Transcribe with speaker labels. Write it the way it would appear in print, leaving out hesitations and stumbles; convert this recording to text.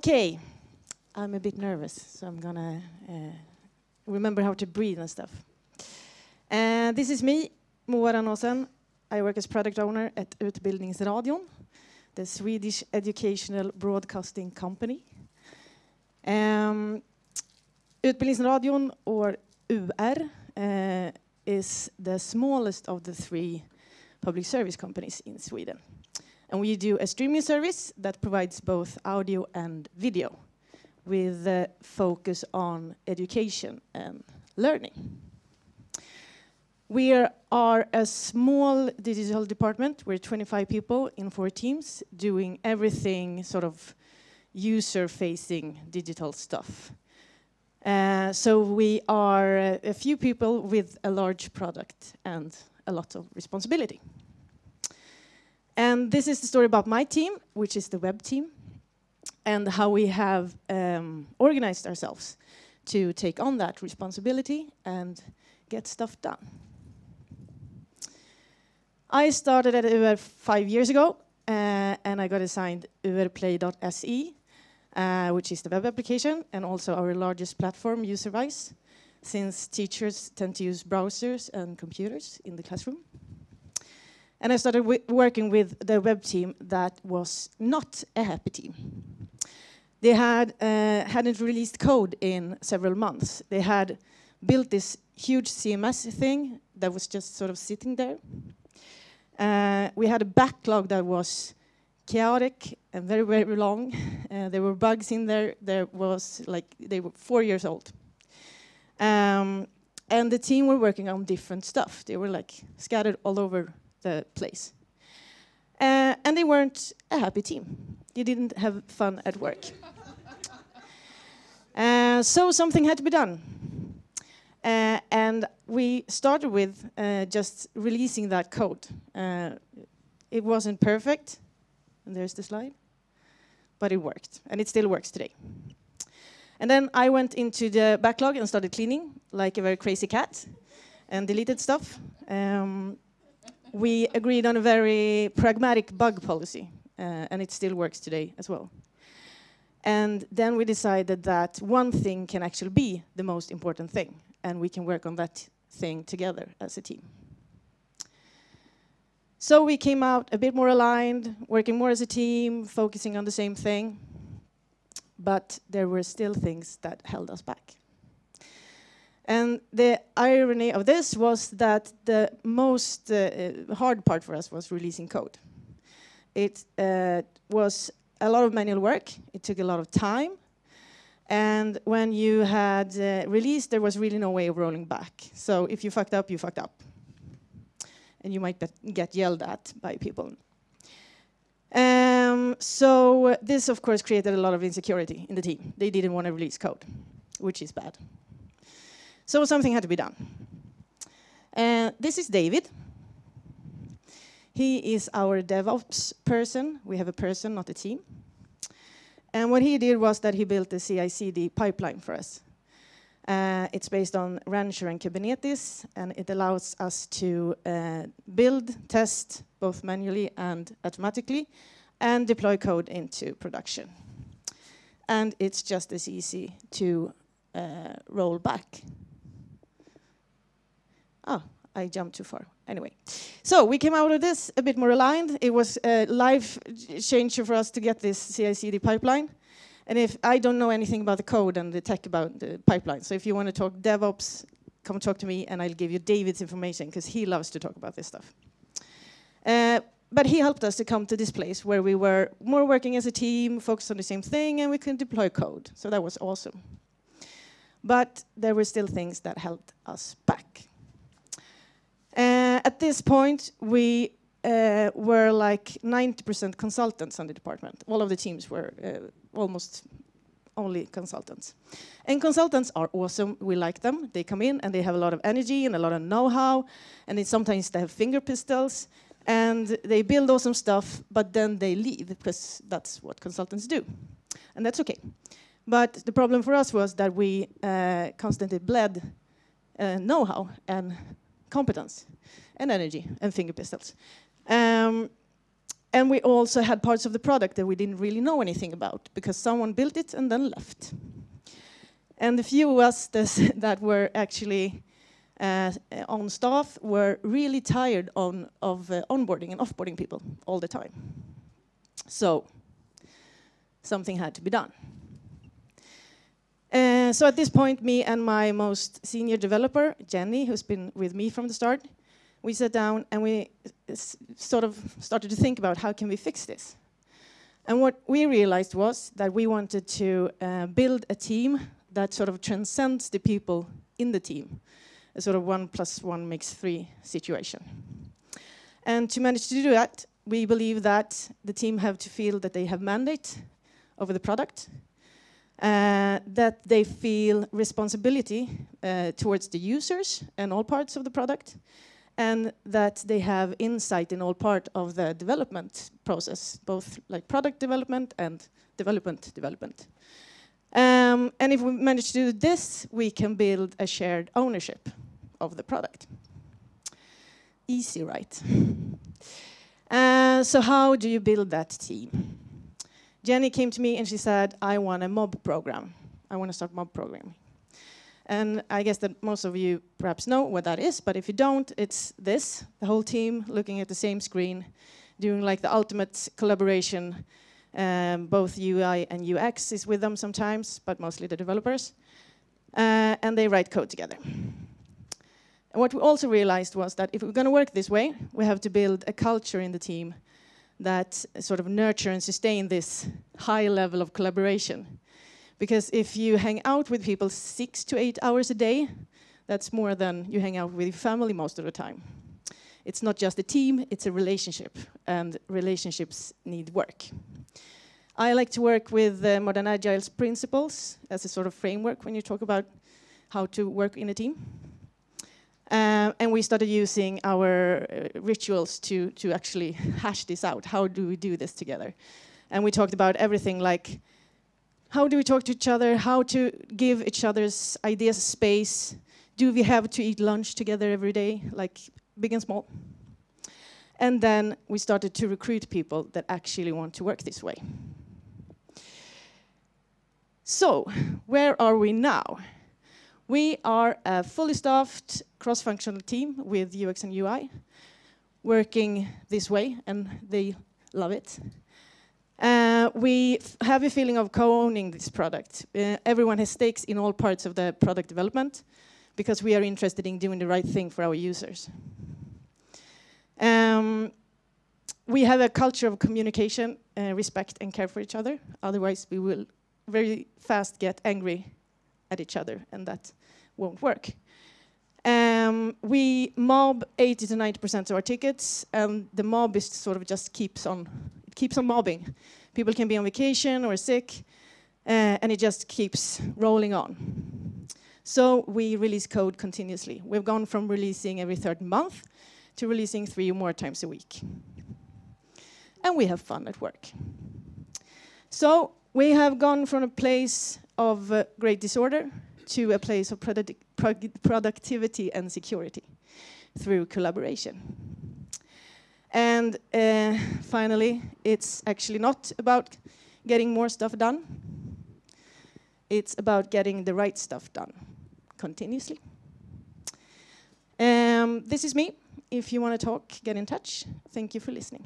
Speaker 1: Okay, I'm a bit nervous, so I'm gonna remember how to breathe and stuff. This is me, Moa Rannåsen. I work as product owner at Utbildningsradion, the Swedish educational broadcasting company. Utbildningsradion, or UR, is the smallest of the three public service companies in Sweden. And we do a streaming service that provides both audio and video, with a focus on education and learning. We are a small digital department. We're 25 people in 4 teams, doing everything sort of user-facing digital stuff. So we are a few people with a large product and a lot of responsibility. And this is the story about my team, which is the web team, and how we have organized ourselves to take on that responsibility and get stuff done. I started at UR 5 years ago, and I got assigned urplay.se, which is the web application, and also our largest platform, UserWise, since teachers tend to use browsers and computers in the classroom. And I started working with the web team that was not a happy team. They hadn't released code in several months. They had built this huge CMS thing that was just sort of sitting there. We had a backlog that was chaotic and very, very long. There were bugs in there. They were 4 years old. And the team were working on different stuff. They were like scattered all over the place. And they weren't a happy team. They didn't have fun at work. So something had to be done. And we started with just releasing that code. It wasn't perfect. And there's the slide. But it worked. And it still works today. And then I went into the backlog and started cleaning like a very crazy cat and deleted stuff. We agreed on a very pragmatic bug policy, and it still works today as well. And then we decided that one thing can actually be the most important thing, and we can work on that thing together as a team. So we came out a bit more aligned, working more as a team, focusing on the same thing, but there were still things that held us back. And the irony of this was that the most hard part for us was releasing code. It was a lot of manual work. It took a lot of time. And when you had released, there was really no way of rolling back. So if you fucked up, you fucked up. And you might get yelled at by people. So this, of course, created a lot of insecurity in the team. They didn't want to release code, which is bad. So something had to be done. This is David. He is our DevOps person. We have a person, not a team. And what he did was that he built a CI/CD pipeline for us. It's based on Rancher and Kubernetes, and it allows us to build, test, both manually and automatically, and deploy code into production. And it's just as easy to roll back. Oh, I jumped too far. Anyway, so we came out of this a bit more aligned. It was a life changer for us to get this CI/CD pipeline. And if I don't know anything about the code and the tech about the pipeline, so if you want to talk DevOps, come talk to me and I'll give you David's information because he loves to talk about this stuff. But he helped us to come to this place where we were more working as a team, focused on the same thing, and we could deploy code. So that was awesome. But there were still things that held us back. At this point, we were like 90% consultants on the department. All of the teams were almost only consultants. And consultants are awesome. We like them. They come in and they have a lot of energy and a lot of know-how. And then sometimes they have finger pistols. And they build awesome stuff, but then they leave because that's what consultants do. And that's okay. But the problem for us was that we constantly bled know-how and competence and energy and finger pistols. And we also had parts of the product that we didn't really know anything about because someone built it and then left. And the few of us that were actually on staff were really tired of onboarding and offboarding people all the time. So something had to be done. So at this point, me and my most senior developer, Jenny, who's been with me from the start, we sat down and we sort of started to think about how can we fix this. And what we realized was that we wanted to build a team that sort of transcends the people in the team, a sort of 1 + 1 makes 3 situation. And to manage to do that, we believe that the team have to feel that they have mandate over the product, that they feel responsibility towards the users and all parts of the product, and that they have insight in all part of the development process, both like product development and development. And if we manage to do this, we can build a shared ownership of the product. Easy, right? So how do you build that team? Jenny came to me and she said, I want a mob program. I want to start mob programming. And I guess that most of you perhaps know what that is, but if you don't, it's this, the whole team looking at the same screen, doing like the ultimate collaboration. Both UI and UX is with them sometimes, but mostly the developers. And they write code together. And what we also realized was that if we're going to work this way, we have to build a culture in the team that sort of nurture and sustain this high level of collaboration. Because if you hang out with people 6 to 8 hours a day, that's more than you hang out with your family most of the time. It's not just a team, it's a relationship, and relationships need work. I like to work with Modern Agile's principles as a sort of framework when you talk about how to work in a team. And we started using our rituals to actually hash this out. How do we do this together? And we talked about everything like, how do we talk to each other? How to give each other's ideas space? Do we have to eat lunch together every day, like big and small? And then we started to recruit people that actually want to work this way. So, where are we now? We are a fully staffed, cross-functional team with UX and UI, working this way, and they love it. We have a feeling of co-owning this product. Everyone has stakes in all parts of the product development, because we are interested in doing the right thing for our users. We have a culture of communication, respect and care for each other. Otherwise, we will very fast get angry at each other, and that won't work. We mob 80 to 90% of our tickets, and the mob is sort of just keeps on mobbing. People can be on vacation or sick, and it just keeps rolling on. So we release code continuously. We've gone from releasing every third month to releasing 3 or more times a week. And we have fun at work. So we have gone from a place of great disorder to a place of productivity and security through collaboration. And finally, it's actually not about getting more stuff done. It's about getting the right stuff done continuously. This is me. If you want to talk, get in touch. Thank you for listening.